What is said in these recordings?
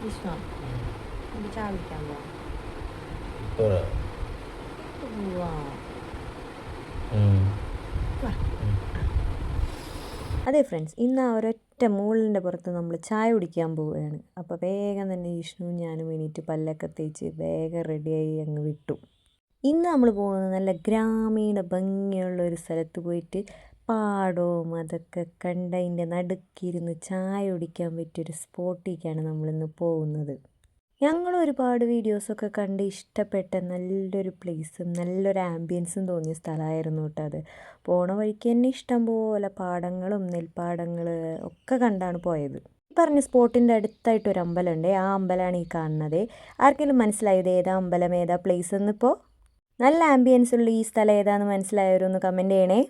വിഷ്ണു നമുക്ക് ചായ കുടിക്കാൻ പോവാം. അതെ ഫ്രണ്ട്സ്, ഇന്ന് ആ ഒരൊറ്റ മൂളിൻ്റെ പുറത്ത് നമ്മൾ ചായ കുടിക്കാൻ പോവുകയാണ്. അപ്പോൾ വേഗം തന്നെ വിഷ്ണുവും ഞാനും എണീറ്റ് പല്ലൊക്കെ തേച്ച് വേഗം റെഡിയായി അങ്ങ് വിട്ടു. ഇന്ന് നമ്മൾ പോകുന്നത് നല്ല ഗ്രാമീണ ഭംഗിയുള്ള ഒരു സ്ഥലത്ത് പോയിട്ട് പാടവും അതൊക്കെ കണ്ട് അതിൻ്റെ നടുക്കിരുന്ന് ചായ കുടിക്കാൻ പറ്റിയൊരു സ്പോട്ടിലേക്കാണ് നമ്മളിന്ന് പോകുന്നത്. ഞങ്ങൾ ഒരുപാട് വീഡിയോസൊക്കെ കണ്ട് ഇഷ്ടപ്പെട്ട നല്ലൊരു പ്ലേസും നല്ലൊരു ആംബിയൻസും തോന്നിയ സ്ഥലമായിരുന്നു കേട്ടോ അത്. പോണ വഴിക്ക് തന്നെ ഇഷ്ടം പോലെ പാടങ്ങളും നെൽപ്പാടങ്ങൾ ഒക്കെ കണ്ടാണ് പോയത്. ഈ പറഞ്ഞ സ്പോട്ടിൻ്റെ അടുത്തായിട്ട് ഒരു അമ്പലമുണ്ട്. ആ അമ്പലമാണ് ഈ കാണുന്നത്. ആർക്കെങ്കിലും മനസ്സിലായത് ഏതാ അമ്പലം ഏതാ പ്ലേസ് എന്നിപ്പോൾ? നല്ല ആംബിയൻസ് ഉള്ള ഈ സ്ഥലം ഏതാണെന്ന് മനസ്സിലായവരൊന്ന് കമൻറ്റ് ചെയ്യണേ.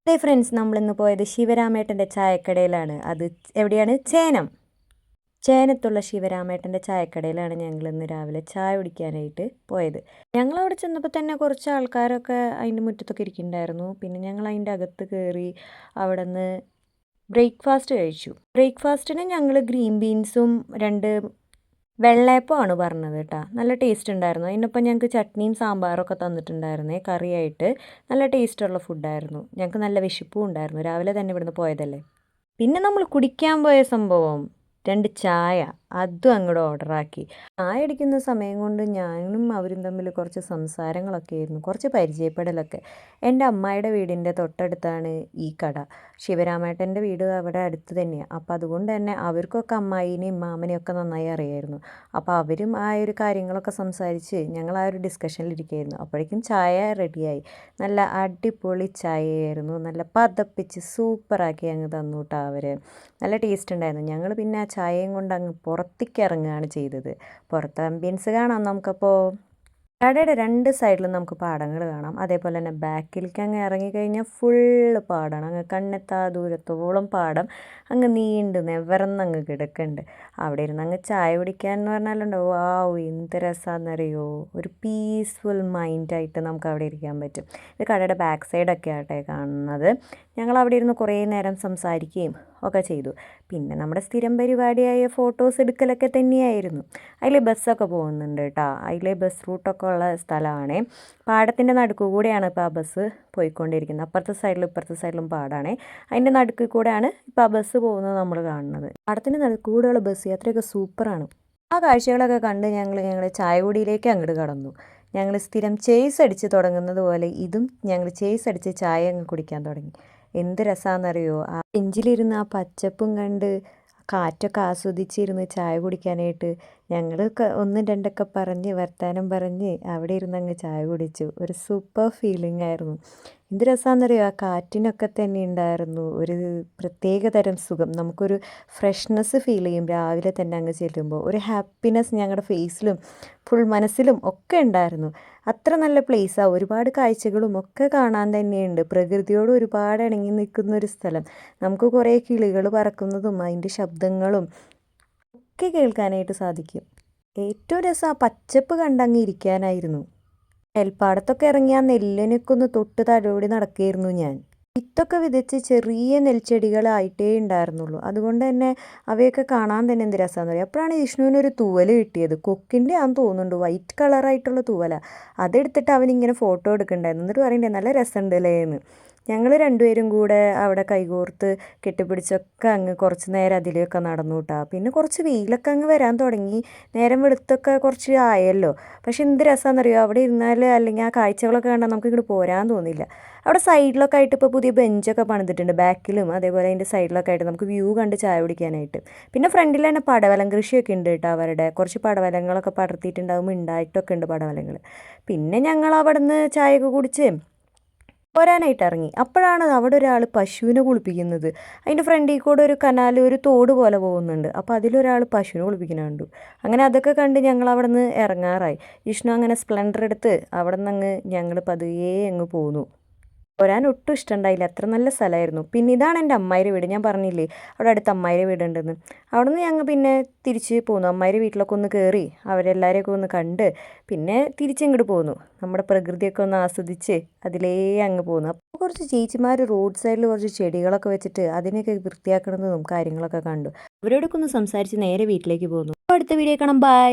അതെ ഫ്രണ്ട്സ്, നമ്മളിന്ന് പോയത് ശിവരാമേട്ടൻ്റെ ചായക്കടയിലാണ്. അത് എവിടെയാണ്? ചേനത്തുള്ള ശിവരാമേട്ടൻ്റെ ചായക്കടയിലാണ് ഞങ്ങളിന്ന് രാവിലെ ചായ കുടിക്കാനായിട്ട് പോയത്. ഞങ്ങളവിടെ ചെന്നപ്പോൾ തന്നെ കുറച്ച് ആൾക്കാരൊക്കെ അതിൻ്റെ മുറ്റത്തൊക്കെ ഇരിക്കുന്നുണ്ടായിരുന്നു. പിന്നെ ഞങ്ങൾ അതിൻ്റെ അകത്ത് കയറി അവിടെ നിന്ന് ബ്രേക്ക്ഫാസ്റ്റ് കഴിച്ചു. ബ്രേക്ക്ഫാസ്റ്റിന് ഞങ്ങൾ ഗ്രീൻ ബീൻസും 2 വെള്ളയപ്പമാണ് പറഞ്ഞത് കേട്ടോ. നല്ല ടേസ്റ്റ് ഉണ്ടായിരുന്നു. അതിനൊപ്പം ഞങ്ങൾക്ക് ചട്നിയും സാമ്പാറൊക്കെ തന്നിട്ടുണ്ടായിരുന്നേ കറിയായിട്ട്. നല്ല ടേസ്റ്റുള്ള ഫുഡായിരുന്നു. ഞങ്ങൾക്ക് നല്ല വിശപ്പും ഉണ്ടായിരുന്നു. രാവിലെ തന്നെ ഇവിടുന്ന് പോയതല്ലേ. പിന്നെ നമ്മൾ കുടിക്കാൻ പോയ സംഭവം 2 ചായ അതും അങ്ങോട്ട് ഓർഡറാക്കി. ചായ അടിക്കുന്ന സമയം കൊണ്ട് ഞാനും അവരും തമ്മിൽ കുറച്ച് സംസാരങ്ങളൊക്കെ ആയിരുന്നു, കുറച്ച് പരിചയപ്പെടലൊക്കെ. എൻ്റെ അമ്മായിയുടെ വീടിൻ്റെ തൊട്ടടുത്താണ് ഈ കട. ശിവരാമേട്ടൻ്റെ വീട് അവിടെ അടുത്ത് തന്നെയാണ്. അപ്പോൾ അതുകൊണ്ട് തന്നെ അവർക്കൊക്കെ അമ്മായിനെയും മാമനെയും ഒക്കെ നന്നായി അറിയായിരുന്നു. അപ്പോൾ അവരും ആ ഒരു കാര്യങ്ങളൊക്കെ സംസാരിച്ച് ഞങ്ങൾ ആ ഒരു ഡിസ്കഷനിലിരിക്കുകയായിരുന്നു. അപ്പോഴേക്കും ചായ റെഡിയായി. നല്ല അടിപൊളി ചായയായിരുന്നു. നല്ല പതപ്പിച്ച് സൂപ്പറാക്കി അങ്ങ് തന്നു കേട്ടോ അവർ. നല്ല ടേസ്റ്റ് ഉണ്ടായിരുന്നു. ഞങ്ങൾ പിന്നെ ആ ചായയും കൊണ്ട് അങ്ങ് പുറത്തേക്ക് ഇറങ്ങുകയാണ് ചെയ്തത്. പുറത്ത് ആംബിയൻസ് കാണാം നമുക്കപ്പോൾ. കടയുടെ 2 സൈഡിലും നമുക്ക് പാടങ്ങൾ കാണാം. അതേപോലെ തന്നെ ബാക്കിലേക്ക് അങ്ങ് ഇറങ്ങിക്കഴിഞ്ഞാൽ ഫുള്ള് പാടമാണ്. അങ്ങ് കണ്ണെത്താ ദൂരത്തോളം പാടം അങ്ങ് നീണ്ട് നിവർന്നങ്ങ് കിടക്കുന്നുണ്ട്. അവിടെ ഇരുന്ന് അങ്ങ് ചായ കുടിക്കാൻ എന്ന് പറഞ്ഞാലുണ്ടോ, വാവ് എന്ത് രസമാണെന്നറിയോ. ഒരു പീസ്ഫുൾ മൈൻഡായിട്ട് നമുക്ക് അവിടെ ഇരിക്കാൻ പറ്റും. ഇത് കടയുടെ ബാക്ക് സൈഡൊക്കെ ആട്ടെ കാണുന്നത്. ഞങ്ങൾ അവിടെ ഇരുന്ന് കുറേ നേരം സംസാരിക്കുകയും ഒക്കെ ചെയ്തു. പിന്നെ നമ്മുടെ സ്ഥിരം പരിപാടിയായ ഫോട്ടോസ് എടുക്കലൊക്കെ തന്നെയായിരുന്നു. അതിൽ ബസ്സൊക്കെ പോകുന്നുണ്ട് കേട്ടോ. അതിൽ ബസ് റൂട്ടൊക്കെ ഉള്ള സ്ഥലമാണ്. പാടത്തിൻ്റെ നടുക്ക് കൂടെയാണ് ഇപ്പോൾ ആ ബസ് പോയിക്കൊണ്ടിരിക്കുന്നത്. അപ്പുറത്തെ സൈഡിലും ഇപ്പുറത്തെ സൈഡിലും പാടാണ്. അതിൻ്റെ നടുക്ക് കൂടെയാണ് ഇപ്പോൾ ആ ബസ് പോകുന്നത് നമ്മൾ കാണുന്നത്. പാടത്തിൻ്റെ നടുക്ക് കൂടെയുള്ള ബസ് യാത്രയൊക്കെ സൂപ്പറാണ്. ആ കാഴ്ചകളൊക്കെ കണ്ട് ഞങ്ങൾ ചായ കുടിയിലേക്ക് അങ്ങോട്ട് കടന്നു. ഞങ്ങൾ സ്ഥിരം ചേസ് അടിച്ച് തുടങ്ങുന്നത് പോലെ ഇതും ഞങ്ങൾ ചേസ് അടിച്ച് ചായ അങ്ങ് കുടിക്കാൻ തുടങ്ങി. എന്ത് രസമാണെന്നറിയോ, ആ ബെഞ്ചിലിരുന്ന് ആ പച്ചപ്പും കണ്ട് കാറ്റൊക്കെ ആസ്വദിച്ചിരുന്ന് ചായ കുടിക്കാനായിട്ട് ഞങ്ങൾ 1, 2 പറഞ്ഞ് വർത്താനം പറഞ്ഞ് അവിടെ ഇരുന്ന് അങ്ങ് ചായ കുടിച്ചു. ഒരു സൂപ്പർ ഫീലിംഗ് ആയിരുന്നു. എന്ത് രസമാണെന്നറിയോ, ആ കാറ്റിനൊക്കെ തന്നെ ഉണ്ടായിരുന്നു ഒരു പ്രത്യേക തരം സുഖം. നമുക്കൊരു ഫ്രഷ്നെസ് ഫീൽ ചെയ്യും രാവിലെ തന്നെ അങ്ങ് ചെല്ലുമ്പോൾ. ഒരു ഹാപ്പിനെസ് ഞങ്ങളുടെ ഫേസിലും ഫുൾ മനസ്സിലും ഒക്കെ ഉണ്ടായിരുന്നു. അത്ര നല്ല പ്ലേസാണ്. ഒരുപാട് കാഴ്ചകളും ഒക്കെ കാണാൻ തന്നെയുണ്ട്. പ്രകൃതിയോട് ഒരുപാട് ഇണങ്ങി നിൽക്കുന്ന ഒരു സ്ഥലം. നമുക്ക് കുറേ കിളികൾ പറക്കുന്നതും അതിൻ്റെ ശബ്ദങ്ങളും ഒക്കെ കേൾക്കാനായിട്ട് സാധിക്കും. ഏറ്റവും രസം ആ പച്ചപ്പ് കണ്ടങ്ങ് ഇരിക്കാനായിരുന്നു. നെൽപ്പാടത്തൊക്കെ ഇറങ്ങി ആ നെല്ലിനൊക്കെ ഒന്ന് തൊട്ട് തലോടി നടക്കുകയായിരുന്നു ഞാൻ. വിത്തൊക്കെ വിതച്ച് ചെറിയ നെൽച്ചെടികളായിട്ടേ ഉണ്ടായിരുന്നുള്ളൂ. അതുകൊണ്ട് തന്നെ അവയൊക്കെ കാണാൻ തന്നെ എന്ത് രസമാണെന്ന് പറയും. അപ്പോഴാണ് വിഷ്ണുവിനൊരു തൂവൽ കിട്ടിയത്. കൊക്കിൻ്റെ ആണെന്ന് തോന്നുന്നുണ്ട്, വൈറ്റ് കളറായിട്ടുള്ള തൂവല. അതെടുത്തിട്ട് അവനിങ്ങനെ ഫോട്ടോ എടുക്കണ്ടായിരുന്നു. എന്നിട്ട് പറയണ്ടേ നല്ല രസമുണ്ടല്ലേ എന്ന്. ഞങ്ങൾ 2 പേരും കൂടെ അവിടെ കൈകോർത്ത് കെട്ടിപ്പിടിച്ചൊക്കെ അങ്ങ് കുറച്ച് നേരം അതിലെയൊക്കെ നടന്നു കേട്ടോ. പിന്നെ കുറച്ച് വെയിലൊക്കെ അങ്ങ് വരാൻ തുടങ്ങി. നേരം വെളുത്തൊക്കെ കുറച്ച് ആയല്ലോ. പക്ഷെ എന്ത് രസമാണെന്നറിയോ, അവിടെ ഇരുന്നാൽ അല്ലെങ്കിൽ ആ കാഴ്ചകളൊക്കെ കണ്ടാൽ നമുക്ക് ഇങ്ങോട്ട് പോരാൻ തോന്നില്ല. അവിടെ സൈഡിലൊക്കെ ആയിട്ട് ഇപ്പോൾ പുതിയ ബെഞ്ചൊക്കെ പണിതിട്ടുണ്ട്. ബാക്കിലും അതേപോലെ അതിൻ്റെ സൈഡിലൊക്കെ ആയിട്ട് നമുക്ക് വ്യൂ കണ്ട് ചായ കുടിക്കാനായിട്ട്. പിന്നെ ഫ്രണ്ടിൽ തന്നെ പടവലം കൃഷിയൊക്കെ ഉണ്ട് കേട്ടോ. അവരുടെ കുറച്ച് പടവലങ്ങളൊക്കെ പടർത്തിയിട്ടുണ്ടാകുമ്പോൾ ഉണ്ടായിട്ടൊക്കെ ഉണ്ട് പടവലങ്ങൾ. പിന്നെ ഞങ്ങൾ അവിടെ നിന്ന് ചായയൊക്കെ കുടിച്ച് പോരാനായിട്ട് ഇറങ്ങി. അപ്പോഴാണ് അവിടെ ഒരാൾ പശുവിനെ കുളിപ്പിക്കുന്നത്. അതിൻ്റെ ഫ്രണ്ടിൽ കൂടെ ഒരു കനാൽ, ഒരു തോട് പോലെ പോകുന്നുണ്ട്. അപ്പോൾ അതിലൊരാൾ പശുവിനെ കുളിപ്പിക്കുന്ന കണ്ടു. അങ്ങനെ അതൊക്കെ കണ്ട് ഞങ്ങൾ അവിടെ നിന്ന് ഇറങ്ങാറായി. വിഷ്ണു അങ്ങനെ സ്പ്ലെൻഡർ എടുത്ത് അവിടെ നിന്ന് അങ്ങ് ഞങ്ങൾ പതുക്കെ അങ്ങ് പോന്നു. പോരാൻ ഒട്ടും ഇഷ്ടമുണ്ടായില്ല. അത്ര നല്ല സ്ഥലമായിരുന്നു. പിന്നെ ഇതാണ് എൻ്റെ അമ്മായിയുടെ വീട്. ഞാൻ പറഞ്ഞില്ലേ അവിടെ അടുത്ത് അമ്മായിയുടെ വീടുണ്ടെന്ന്. അവിടെ നിന്ന് ഞങ്ങൾ പിന്നെ തിരിച്ച് പോന്നു. അമ്മായിയുടെ വീട്ടിലൊക്കെ ഒന്ന് കയറി അവരെല്ലാവരെയൊക്കെ ഒന്ന് കണ്ട് പിന്നെ തിരിച്ചിങ്ങോട്ട് പോന്നു. നമ്മുടെ പ്രകൃതിയൊക്കെ ഒന്ന് ആസ്വദിച്ച് അതിലേ അങ്ങ് പോന്നു. അപ്പോൾ കുറച്ച് ചേച്ചിമാർ റോഡ് സൈഡിൽ കുറച്ച് ചെടികളൊക്കെ വെച്ചിട്ട് അതിനെയൊക്കെ വൃത്തിയാക്കണതും കാര്യങ്ങളൊക്കെ കണ്ടു. അവരോടൊക്കെ ഒന്ന് സംസാരിച്ച് നേരെ വീട്ടിലേക്ക് പോന്നു. അപ്പോൾ അടുത്ത വീഡിയോ കാണാം. ബൈ.